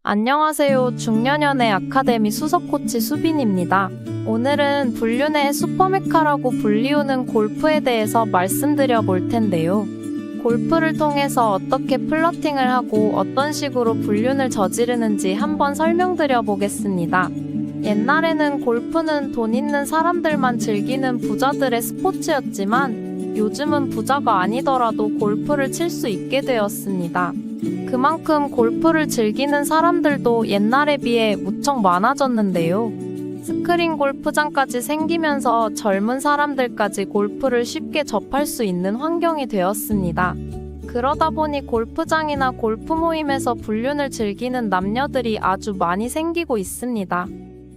안녕하세요. 중년연애 아카데미 수석코치 수빈입니다. 오늘은 불륜의 슈퍼메카라고 불리우는 골프에 대해서 말씀드려 볼 텐데요. 골프를 통해서 어떻게 플러팅을 하고 어떤 식으로 불륜을 저지르는지 한번 설명드려 보겠습니다. 옛날에는 골프는 돈 있는 사람들만 즐기는 부자들의 스포츠였지만 요즘은 부자가 아니더라도 골프를 칠 수 있게 되었습니다. 그만큼 골프를 즐기는 사람들도 옛날에 비해 무척 많아졌는데요. 스크린 골프장까지 생기면서 젊은 사람들까지 골프를 쉽게 접할 수 있는 환경이 되었습니다. 그러다 보니 골프장이나 골프 모임에서 불륜을 즐기는 남녀들이 아주 많이 생기고 있습니다.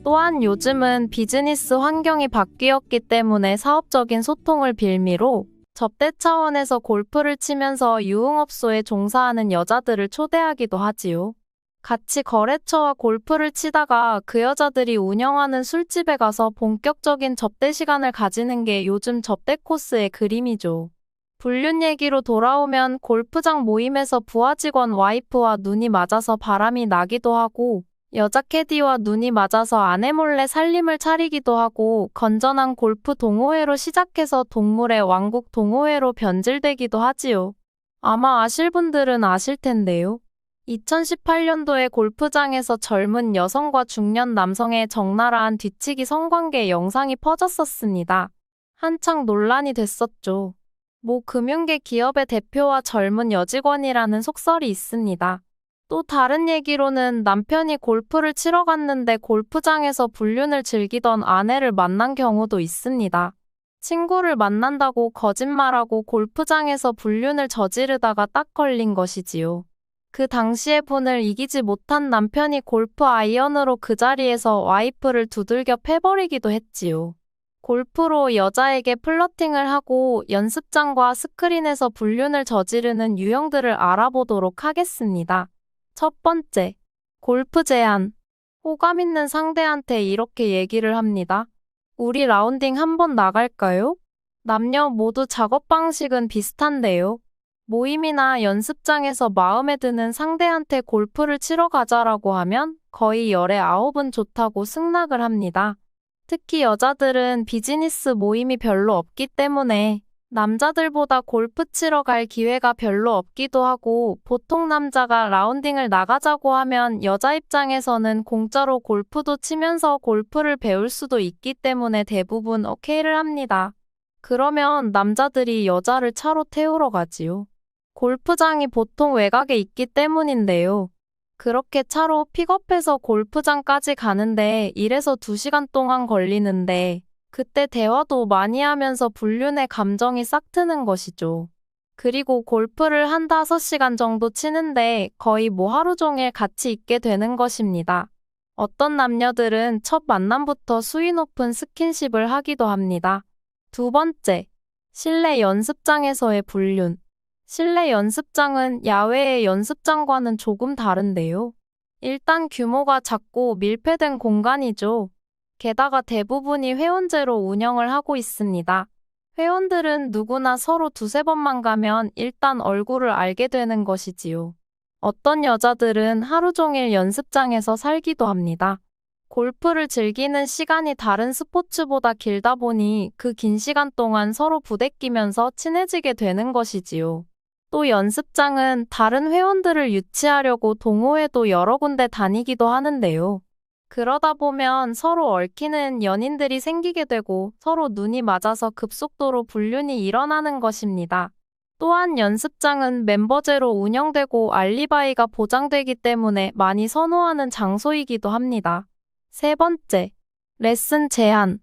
또한 요즘은 비즈니스 환경이 바뀌었기 때문에 사업적인 소통을 빌미로 접대 차원에서 골프를 치면서 유흥업소에 종사하는 여자들을 초대하기도 하지요. 같이 거래처와 골프를 치다가 그 여자들이 운영하는 술집에 가서 본격적인 접대 시간을 가지는 게 요즘 접대 코스의 그림이죠. 불륜 얘기로 돌아오면 골프장 모임에서 부하 직원 와이프와 눈이 맞아서 바람이 나기도 하고 여자 캐디와 눈이 맞아서 아내 몰래 살림을 차리기도 하고 건전한 골프 동호회로 시작해서 동물의 왕국 동호회로 변질되기도 하지요. 아마 아실 분들은 아실 텐데요. 2018년도에 골프장에서 젊은 여성과 중년 남성의 적나라한 뒤치기 성관계 영상이 퍼졌었습니다. 한창 논란이 됐었죠. 모 금융계 기업의 대표와 젊은 여직원이라는 속설이 있습니다. 또 다른 얘기로는 남편이 골프를 치러 갔는데 골프장에서 불륜을 즐기던 아내를 만난 경우도 있습니다. 친구를 만난다고 거짓말하고 골프장에서 불륜을 저지르다가 딱 걸린 것이지요. 그 당시에 분을 이기지 못한 남편이 골프 아이언으로 그 자리에서 와이프를 두들겨 패버리기도 했지요. 골프로 여자에게 플러팅을 하고 연습장과 스크린에서 불륜을 저지르는 유형들을 알아보도록 하겠습니다. 첫 번째, 골프 제안. 호감 있는 상대한테 이렇게 얘기를 합니다. 우리 라운딩 한번 나갈까요? 남녀 모두 작업 방식은 비슷한데요. 모임이나 연습장에서 마음에 드는 상대한테 골프를 치러 가자라고 하면 거의 열의 9은 좋다고 승낙을 합니다. 특히 여자들은 비즈니스 모임이 별로 없기 때문에 남자들보다 골프 치러 갈 기회가 별로 없기도 하고 보통 남자가 라운딩을 나가자고 하면 여자 입장에서는 공짜로 골프도 치면서 골프를 배울 수도 있기 때문에 대부분 오케이를 합니다. 그러면 남자들이 여자를 차로 태우러 가지요. 골프장이 보통 외곽에 있기 때문인데요. 그렇게 차로 픽업해서 골프장까지 가는데 1에서 2시간 동안 걸리는데 그때 대화도 많이 하면서 불륜의 감정이 싹 트는 것이죠. 그리고 골프를 한 5시간 정도 치는데 거의 하루 종일 같이 있게 되는 것입니다. 어떤 남녀들은 첫 만남부터 수위 높은 스킨십을 하기도 합니다. 두 번째, 실내 연습장에서의 불륜. 실내 연습장은 야외의 연습장과는 조금 다른데요. 일단 규모가 작고 밀폐된 공간이죠. 게다가 대부분이 회원제로 운영을 하고 있습니다. 회원들은 누구나 서로 2~3번만 가면 일단 얼굴을 알게 되는 것이지요. 어떤 여자들은 하루 종일 연습장에서 살기도 합니다. 골프를 즐기는 시간이 다른 스포츠보다 길다 보니 그 긴 시간 동안 서로 부대끼면서 친해지게 되는 것이지요. 또 연습장은 다른 회원들을 유치하려고 동호회도 여러 군데 다니기도 하는데요. 그러다 보면 서로 얽히는 연인들이 생기게 되고 서로 눈이 맞아서 급속도로 불륜이 일어나는 것입니다. 또한 연습장은 멤버제로 운영되고 알리바이가 보장되기 때문에 많이 선호하는 장소이기도 합니다. 세 번째, 레슨 제한.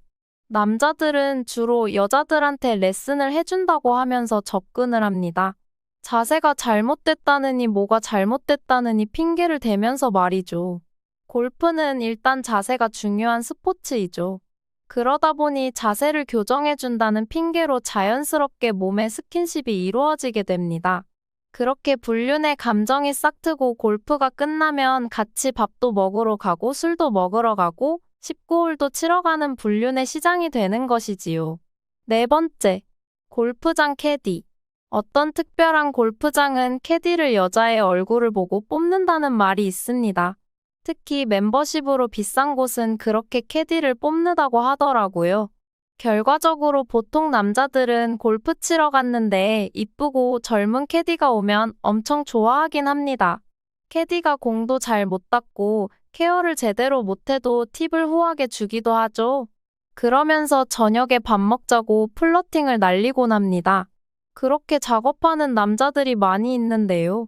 남자들은 주로 여자들한테 레슨을 해준다고 하면서 접근을 합니다. 자세가 잘못됐다느니 뭐가 잘못됐다느니 핑계를 대면서 말이죠. 골프는 일단 자세가 중요한 스포츠이죠. 그러다 보니 자세를 교정해준다는 핑계로 자연스럽게 몸의 스킨십이 이루어지게 됩니다. 그렇게 불륜의 감정이 싹트고 골프가 끝나면 같이 밥도 먹으러 가고 술도 먹으러 가고 19홀도 치러 가는 불륜의 시장이 되는 것이지요. 네 번째, 골프장 캐디. 어떤 특별한 골프장은 캐디를 여자의 얼굴을 보고 뽑는다는 말이 있습니다. 특히 멤버십으로 비싼 곳은 그렇게 캐디를 뽑는다고 하더라고요. 결과적으로 보통 남자들은 골프 치러 갔는데 이쁘고 젊은 캐디가 오면 엄청 좋아하긴 합니다. 캐디가 공도 잘 못 닦고 케어를 제대로 못해도 팁을 후하게 주기도 하죠. 그러면서 저녁에 밥 먹자고 플러팅을 날리곤 합니다. 그렇게 작업하는 남자들이 많이 있는데요.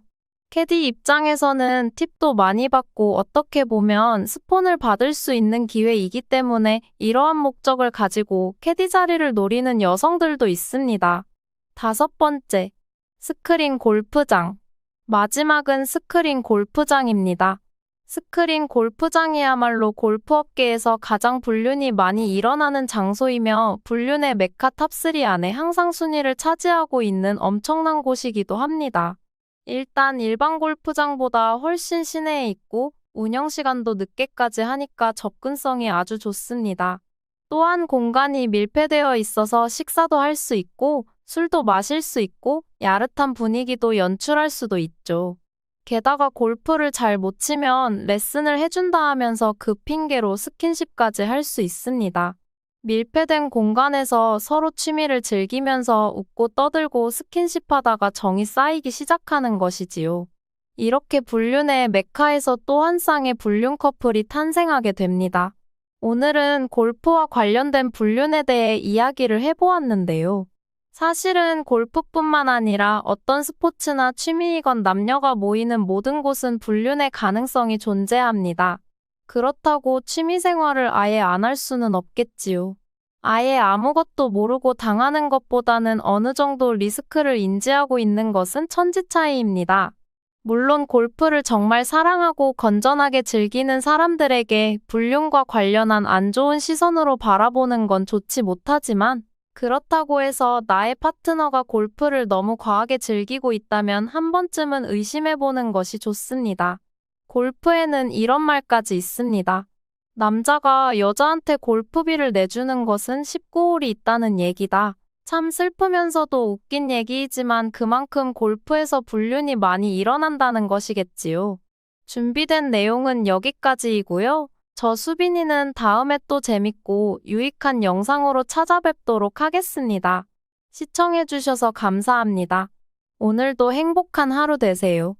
캐디 입장에서는 팁도 많이 받고 어떻게 보면 스폰을 받을 수 있는 기회이기 때문에 이러한 목적을 가지고 캐디 자리를 노리는 여성들도 있습니다. 5번째, 스크린 골프장. 마지막은 스크린 골프장입니다. 스크린 골프장이야말로 골프업계에서 가장 불륜이 많이 일어나는 장소이며 불륜의 메카 탑3 안에 항상 순위를 차지하고 있는 엄청난 곳이기도 합니다. 일단 일반 골프장보다 훨씬 시내에 있고 운영 시간도 늦게까지 하니까 접근성이 아주 좋습니다. 또한 공간이 밀폐되어 있어서 식사도 할 수 있고 술도 마실 수 있고 야릇한 분위기도 연출할 수도 있죠. 게다가 골프를 잘 못 치면 레슨을 해준다 하면서 그 핑계로 스킨십까지 할 수 있습니다. 밀폐된 공간에서 서로 취미를 즐기면서 웃고 떠들고 스킨십 하다가 정이 쌓이기 시작하는 것이지요. 이렇게 불륜의 메카에서 또 한 쌍의 불륜 커플이 탄생하게 됩니다. 오늘은 골프와 관련된 불륜에 대해 이야기를 해보았는데요. 사실은 골프뿐만 아니라 어떤 스포츠나 취미이건 남녀가 모이는 모든 곳은 불륜의 가능성이 존재합니다. 그렇다고 취미생활을 아예 안 할 수는 없겠지요. 아예 아무것도 모르고 당하는 것보다는 어느 정도 리스크를 인지하고 있는 것은 천지 차이입니다. 물론 골프를 정말 사랑하고 건전하게 즐기는 사람들에게 불륜과 관련한 안 좋은 시선으로 바라보는 건 좋지 못하지만 그렇다고 해서 나의 파트너가 골프를 너무 과하게 즐기고 있다면 한 번쯤은 의심해보는 것이 좋습니다. 골프에는 이런 말까지 있습니다. 남자가 여자한테 골프비를 내주는 것은 19홀이 있다는 얘기다. 참 슬프면서도 웃긴 얘기이지만 그만큼 골프에서 불륜이 많이 일어난다는 것이겠지요. 준비된 내용은 여기까지이고요. 저 수빈이는 다음에 또 재밌고 유익한 영상으로 찾아뵙도록 하겠습니다. 시청해주셔서 감사합니다. 오늘도 행복한 하루 되세요.